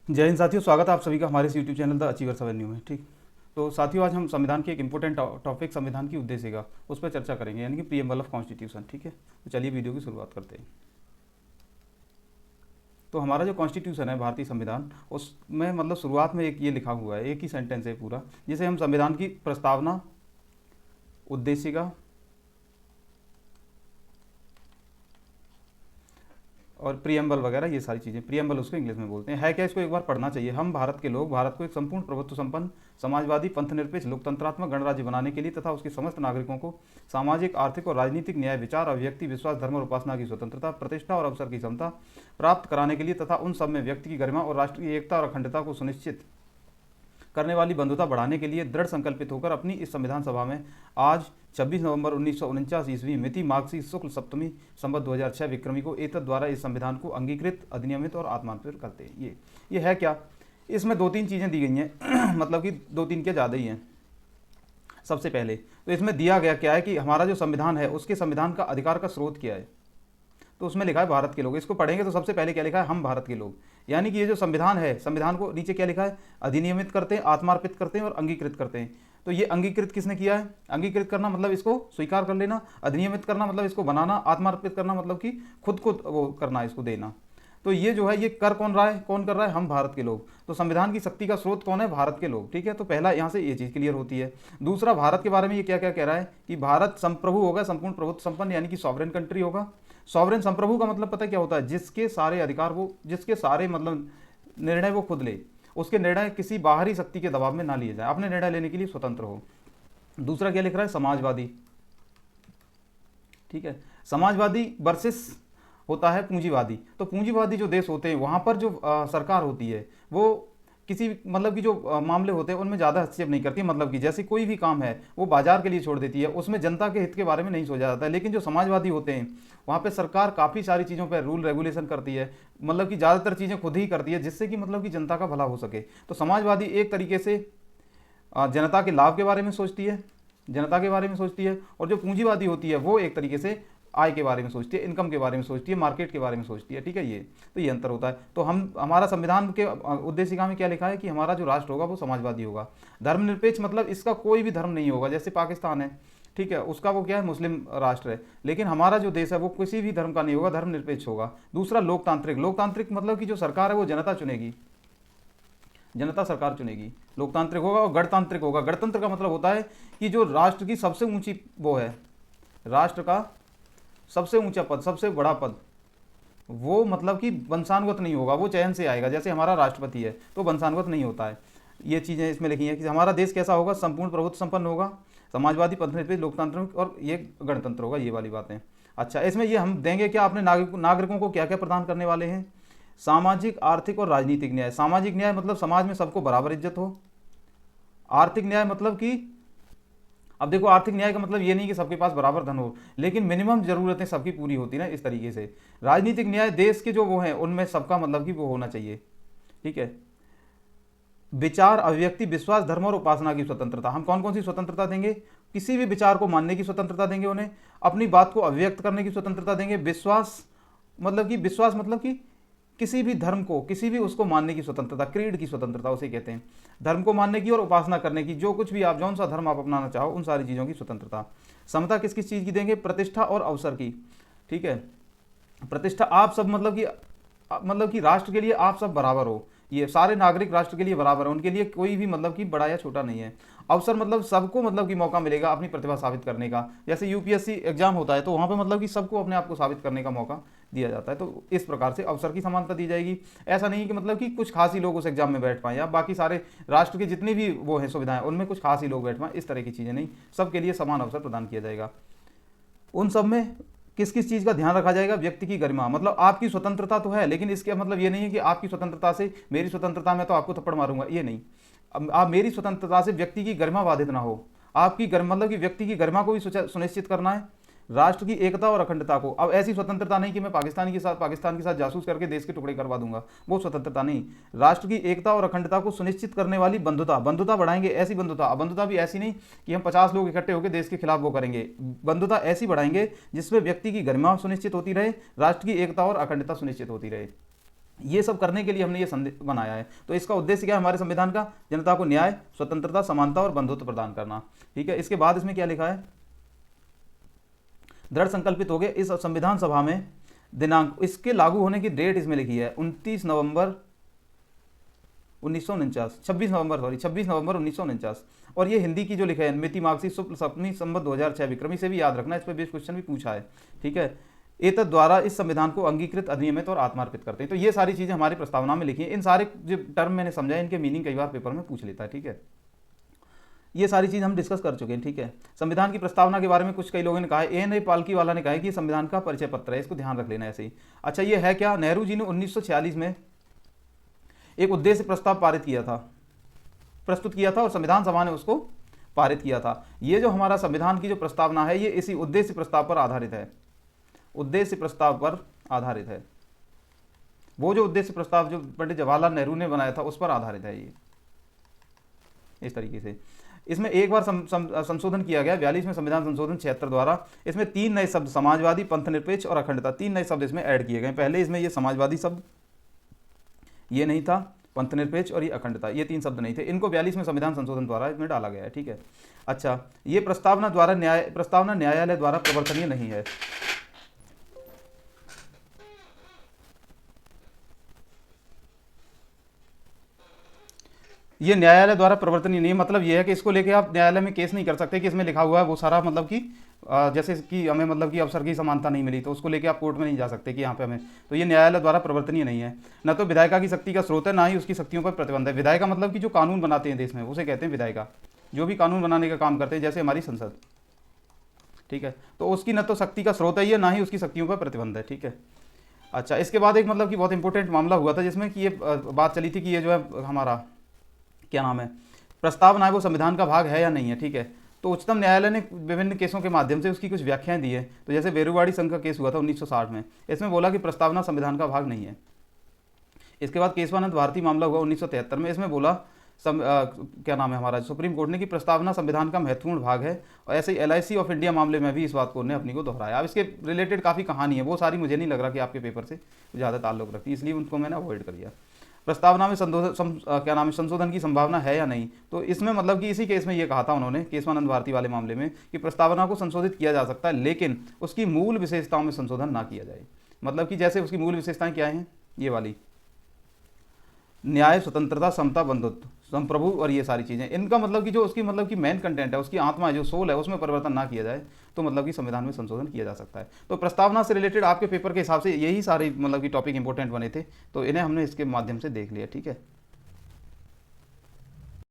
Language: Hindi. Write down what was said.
जय हिंद साथियों, स्वागत है आप सभी का हमारे इस YouTube channel the achievers Avenue में। ठीक, तो साथियों आज हम संविधान के एक इंपॉर्टेंट टॉपिक संविधान की उद्देश्य का उस पर चर्चा करेंगे, यानी कि प्रीएम्बल ऑफ कॉन्स्टिट्यूशन। ठीक है, तो चलिए वीडियो की शुरुआत करते हैं। तो हमारा जो कॉन्स्टिट्यूशन है, भारतीय संविधान, उसमें मतलब शुरुआत में एक ये लिखा हुआ है, एक ही सेंटेंस है पूरा, जिसे हम संविधान की प्रस्तावना, उद्देशिका और प्रियम्बल वगैरह ये सारी चीज़ें, प्रियम्बल उसको इंग्लिश में बोलते हैं। है क्या, इसको एक बार पढ़ना चाहिए। हम भारत के लोग भारत को एक संपूर्ण प्रभुत्व संपन्न समाजवादी पंथनिरपेक्ष लोकतंत्रात्मक गणराज्य बनाने के लिए तथा उसके समस्त नागरिकों को सामाजिक, आर्थिक और राजनीतिक न्याय, विचार, अभिव्यक्ति, विश्वास, धर्म और उपासना की स्वतंत्रता, प्रतिष्ठा और अवसर की क्षमता प्राप्त कराने के लिए तथा उन सब में व्यक्ति की गरिमा और राष्ट्र की एकता और अखंडता को सुनिश्चित करने वाली बंधुता बढ़ाने के लिए दृढ़ संकल्पित होकर अपनी इस संविधान सभा में आज 26 नवंबर 1949 ईस्वी मिति माघ शुक्ल सप्तमी संवत 2006 विक्रमी को एतद द्वारा इस संविधान को अंगीकृत, अधिनियमित और आत्मान्वित करते हैं। ये है क्या, इसमें दो तीन चीज़ें दी गई हैं मतलब कि दो तीन क्या ज़्यादा ही हैं। सबसे पहले तो इसमें दिया गया क्या है कि हमारा जो संविधान है उसके संविधान का अधिकार का स्रोत क्या है। तो उसमें लिखा है भारत के लोग। इसको पढ़ेंगे तो सबसे पहले क्या लिखा है, हम भारत के लोग। यानी कि ये जो संविधान है, संविधान को नीचे क्या लिखा है, अधिनियमित करते हैं, आत्मार्पित करते हैं और अंगीकृत करते हैं। तो ये अंगीकृत किसने किया है, अंगीकृत करना मतलब इसको स्वीकार कर लेना, अधिनियमित करना मतलब इसको बनाना, आत्मार्पित करना मतलब कि खुद को वो करना, इसको देना। तो ये जो है ये कर कौन रहा है, कौन कर रहा है, हम भारत के लोग। तो संविधान की शक्ति का स्रोत कौन है, भारत के लोग। ठीक है, तो पहला यहाँ से ये चीज़ क्लियर होती है। दूसरा, भारत के बारे में ये क्या क्या कह रहा है कि भारत संप्रभु होगा, संपूर्ण प्रभुत्व संपन्न, यानी कि सॉवरेन कंट्री होगा। सॉवरेन, संप्रभु का मतलब पता है क्या होता है, जिसके सारे अधिकार वो, जिसके सारे मतलब निर्णय वो खुद ले, उसके निर्णय किसी बाहरी शक्ति के दबाव में ना लिए जाए, अपने निर्णय लेने के लिए स्वतंत्र हो। दूसरा क्या लिख रहा है, समाजवादी। ठीक है, समाजवादी वर्सेस होता है पूंजीवादी। तो पूंजीवादी जो देश होते हैं वहाँ पर जो सरकार होती है वो किसी मतलब कि जो मामले होते हैं उनमें ज़्यादा हस्तक्षेप नहीं करती। मतलब कि जैसे कोई भी काम है वो बाजार के लिए छोड़ देती है, उसमें जनता के हित के बारे में नहीं सोचा जाता है। लेकिन जो समाजवादी होते हैं वहाँ पे सरकार काफ़ी सारी चीज़ों पर रूल रेगुलेशन करती है, मतलब कि ज़्यादातर चीज़ें खुद ही करती है, जिससे कि मतलब कि जनता का भला हो सके। तो समाजवादी एक तरीके से जनता के लाभ के बारे में सोचती है, जनता के बारे में सोचती है। और जो पूंजीवादी होती है वो एक तरीके से आय के बारे में सोचती है, इनकम के बारे में सोचती है, मार्केट के बारे में सोचती है। ठीक है, ये अंतर होता है। तो हम, हमारा संविधान के उद्देशिका में क्या लिखा है कि हमारा जो राष्ट्र होगा वो समाजवादी होगा। धर्मनिरपेक्ष मतलब इसका कोई भी धर्म नहीं होगा, जैसे पाकिस्तान है, ठीक है, उसका वो क्या है, मुस्लिम राष्ट्र है। लेकिन हमारा जो देश है वो किसी भी धर्म का नहीं होगा, धर्मनिरपेक्ष होगा। दूसरा, लोकतांत्रिक। लोकतांत्रिक मतलब कि जो सरकार है वो जनता चुनेगी, जनता सरकार चुनेगी। लोकतांत्रिक होगा और गणतांत्रिक होगा। गणतंत्र का मतलब होता है कि जो राष्ट्र की सबसे ऊंची वो है, राष्ट्र का सबसे ऊंचा पद, सबसे बड़ा पद, वो मतलब कि वंशानुगत नहीं होगा, वो चयन से आएगा। जैसे हमारा राष्ट्रपति है तो वंशानुगत नहीं होता है। ये चीज़ें इसमें लिखी हैं कि हमारा देश कैसा होगा, संपूर्ण प्रभुत्व संपन्न होगा, समाजवादी, पंथनिरपेक्ष, लोकतांत्रिक और ये गणतंत्र होगा। ये वाली बातें। अच्छा, इसमें ये हम देंगे क्या, अपने नागरिकों को क्या क्या प्रदान करने वाले हैं, सामाजिक, आर्थिक और राजनीतिक न्याय। सामाजिक न्याय मतलब समाज में सबको बराबर इज्जत हो। आर्थिक न्याय मतलब कि, अब देखो, आर्थिक न्याय का मतलब ये नहीं कि सबके पास बराबर धन हो, लेकिन मिनिमम जरूरतें सबकी पूरी होती ना, इस तरीके से। राजनीतिक न्याय, देश के जो वो हैं उनमें सबका मतलब कि वो होना चाहिए। ठीक है, विचार, अभिव्यक्ति, विश्वास, धर्म और उपासना की स्वतंत्रता। हम कौन कौन सी स्वतंत्रता देंगे, किसी भी विचार को मानने की स्वतंत्रता देंगे उन्हें, अपनी बात को अभिव्यक्त करने की स्वतंत्रता देंगे। विश्वास मतलब कि किसी भी धर्म को, किसी भी उसको मानने की स्वतंत्रता, क्रीड की स्वतंत्रता उसे कहते हैं, धर्म को मानने की और उपासना करने की, जो कुछ भी आप, जौन सा धर्म आप अपनाना चाहो उन सारी चीज़ों की स्वतंत्रता। समता किस किस चीज़ की देंगे, प्रतिष्ठा और अवसर की। ठीक है, प्रतिष्ठा, आप सब मतलब कि राष्ट्र के लिए आप सब बराबर हो, ये सारे नागरिक राष्ट्र के लिए बराबर है, उनके लिए कोई भी मतलब कि बड़ा या छोटा नहीं है। अवसर मतलब सबको मतलब कि मौका मिलेगा अपनी प्रतिभा साबित करने का। जैसे यूपीएससी एग्जाम होता है तो वहाँ पे मतलब कि सबको अपने आप को साबित करने का मौका दिया जाता है। तो इस प्रकार से अवसर की समानता दी जाएगी। ऐसा नहीं कि मतलब कि कुछ खास ही लोग उस एग्जाम में बैठ पाएँ या बाकी सारे राष्ट्र की जितनी भी वो हैं सुविधाएं उनमें कुछ खास ही लोग बैठ पाएँ, इस तरह की चीज़ें नहीं, सबके लिए समान अवसर प्रदान किया जाएगा। उन सब में किस किस चीज़ का ध्यान रखा जाएगा, व्यक्ति की गरिमा। मतलब आपकी स्वतंत्रता तो है, लेकिन इसके मतलब ये नहीं है कि आपकी स्वतंत्रता से, मेरी स्वतंत्रता में तो आपको थप्पड़ मारूंगा, ये नहीं। अब आप, मेरी स्वतंत्रता से व्यक्ति की गरिमा बाधित ना हो। आपकी गरिमा मतलब कि व्यक्ति की गरिमा को भी सुनिश्चित करना है, राष्ट्र की एकता और अखंडता को। अब ऐसी स्वतंत्रता नहीं कि मैं पाकिस्तान के साथ जासूस करके देश के टुकड़े करवा दूंगा, वो स्वतंत्रता नहीं। राष्ट्र की एकता और अखंडता को सुनिश्चित करने वाली बंधुता, बंधुता बढ़ाएंगे, ऐसी बंधुता। बंधुता भी ऐसी नहीं कि हम 50 लोग इकट्ठे होकर देश के खिलाफ वो करेंगे। बंधुता ऐसी बढ़ाएंगे जिसमें व्यक्ति की गरिमा सुनिश्चित होती रहे, राष्ट्र की एकता और अखंडता सुनिश्चित होती रहे। ये सब करने के लिए हमने ये संदेश बनाया है। तो इसका उद्देश्य क्या है हमारे संविधान का? जनता को न्याय, स्वतंत्रता, समानता और बंधुत्व प्रदान करना। ठीक है, इसके बाद इसमें क्या लिखा है? दृढ़ संकल्पित हो गए इस संविधान सभा में दिनांक, इसके लागू होने की डेट इसमें लिखी है 29 नवंबर 1949, 26 नवंबर 1949। और ये हिंदी की जो लिखा है मिति मार्क्सी शुक्ल सप्तमी संवत 2006 विक्रमी से भी याद रखना, इस पर बेस क्वेश्चन भी पूछा है। ठीक है, एतद द्वारा इस संविधान को अंगीकृत, अधिनियमित और आत्मार्पित करते हैं। तो ये सारी चीज़ें हमारी प्रस्तावना में लिखी हैं। इन सारे जो टर्म मैंने समझा इनके मीनिंग कई बार पेपर में पूछ लेता है। ठीक है, ये सारी चीज़ हम डिस्कस कर चुके हैं। ठीक है, संविधान की प्रस्तावना के बारे में कुछ कई लोगों ने कहा है, एन ए पालकी वाला ने कहा है कि संविधान का परिचय पत्र है, इसको ध्यान रख लेना ऐसे ही। अच्छा, ये है क्या? नेहरू जी ने 1946 में एक उद्देश्य प्रस्ताव प्रस्तुत किया था और संविधान सभा ने उसको पारित किया था। ये जो हमारा संविधान की जो प्रस्तावना है ये इसी उद्देश्य प्रस्ताव पर आधारित है, उद्देश्य प्रस्ताव पर आधारित है। वो जो उद्देश्य प्रस्ताव जो पंडित जवाहरलाल नेहरू ने बनाया था उस पर आधारित है ये, इस तरीके से। इसमें एक बार संशोधन किया गया 42 में संविधान संशोधन 76 द्वारा। इसमें 3 नए शब्द समाजवादी, पंथ निरपेक्ष और अखंडता, 3 नए शब्द इसमें ऐड किए गए। पहले इसमें ये समाजवादी शब्द ये नहीं था, पंथ निरपेक्ष और ये अखंडता, ये 3 शब्द नहीं थे। इनको 42 में संविधान संशोधन द्वारा इसमें डाला गया है। ठीक है, अच्छा, ये प्रस्तावना न्यायालय द्वारा प्रवर्तनीय नहीं है। ये न्यायालय द्वारा प्रवर्तनीय नहीं, मतलब ये है कि इसको लेके आप न्यायालय में केस नहीं कर सकते कि इसमें लिखा हुआ है वो सारा, मतलब कि जैसे कि हमें मतलब कि अवसर की समानता नहीं मिली तो उसको लेके आप कोर्ट में नहीं जा सकते कि यहाँ पे हमें, तो ये न्यायालय द्वारा प्रवर्तनीय नहीं है। न तो विधायिका की शक्ति का स्रोत है, ना ही उसकी शक्तियों पर प्रतिबंध है। विधायिका मतलब कि जो कानून बनाते हैं देश में उसे कहते हैं विधायिका, जो भी कानून बनाने का काम करते हैं, जैसे हमारी संसद। ठीक है, तो उसकी न तो शक्ति का स्रोत है ये, ना ही उसकी शक्तियों पर प्रतिबंध है। ठीक है, अच्छा, इसके बाद एक मतलब कि बहुत इंपॉर्टेंट मामला हुआ था जिसमें कि ये बात चली थी कि ये जो है हमारा क्या नाम है, प्रस्तावना है वो संविधान का भाग है या नहीं है। ठीक है, तो उच्चतम न्यायालय ने विभिन्न केसों के माध्यम से उसकी कुछ व्याख्याएं दी है। तो जैसे बेरुवाड़ी संघ का केस हुआ था 1960 में, इसमें बोला कि प्रस्तावना संविधान का भाग नहीं है। इसके बाद केशवानंद भारती मामला हुआ 1973 में, इसमें बोला क्या नाम है हमारा सुप्रीम कोर्ट ने कि प्रस्तावना संविधान का महत्वपूर्ण भाग है। और ऐसे ही LIC ऑफ इंडिया मामले में भी इस बात को उन्होंने अपनी को दोहराया। अब इसके रिलेटेड काफ़ी कहानी है, वो सारी मुझे नहीं लग रहा कि आपके पेपर से ज़्यादा ताल्लुक रखती है, इसलिए उनको मैंने अवॉइड कर दिया। प्रस्तावना में संशोधन की संभावना है या नहीं, तो इसमें मतलब कि इसी केस में ये कहा था उन्होंने, केशवानंद भारती वाले मामले में, कि प्रस्तावना को संशोधित किया जा सकता है लेकिन उसकी मूल विशेषताओं में संशोधन ना किया जाए। मतलब कि जैसे उसकी मूल विशेषताएं क्या हैं, ये वाली न्याय, स्वतंत्रता, समता, बंधुत्व, संप्रभु और ये सारी चीज़ें, इनका मतलब कि जो उसकी मतलब कि मेन कंटेंट है, उसकी आत्मा है, जो सोल है, उसमें परिवर्तन ना किया जाए तो मतलब कि संविधान में संशोधन किया जा सकता है। तो प्रस्तावना से रिलेटेड आपके पेपर के हिसाब से यही सारे मतलब कि टॉपिक इंपॉर्टेंट बने थे, तो इन्हें हमने इसके माध्यम से देख लिया। ठीक है।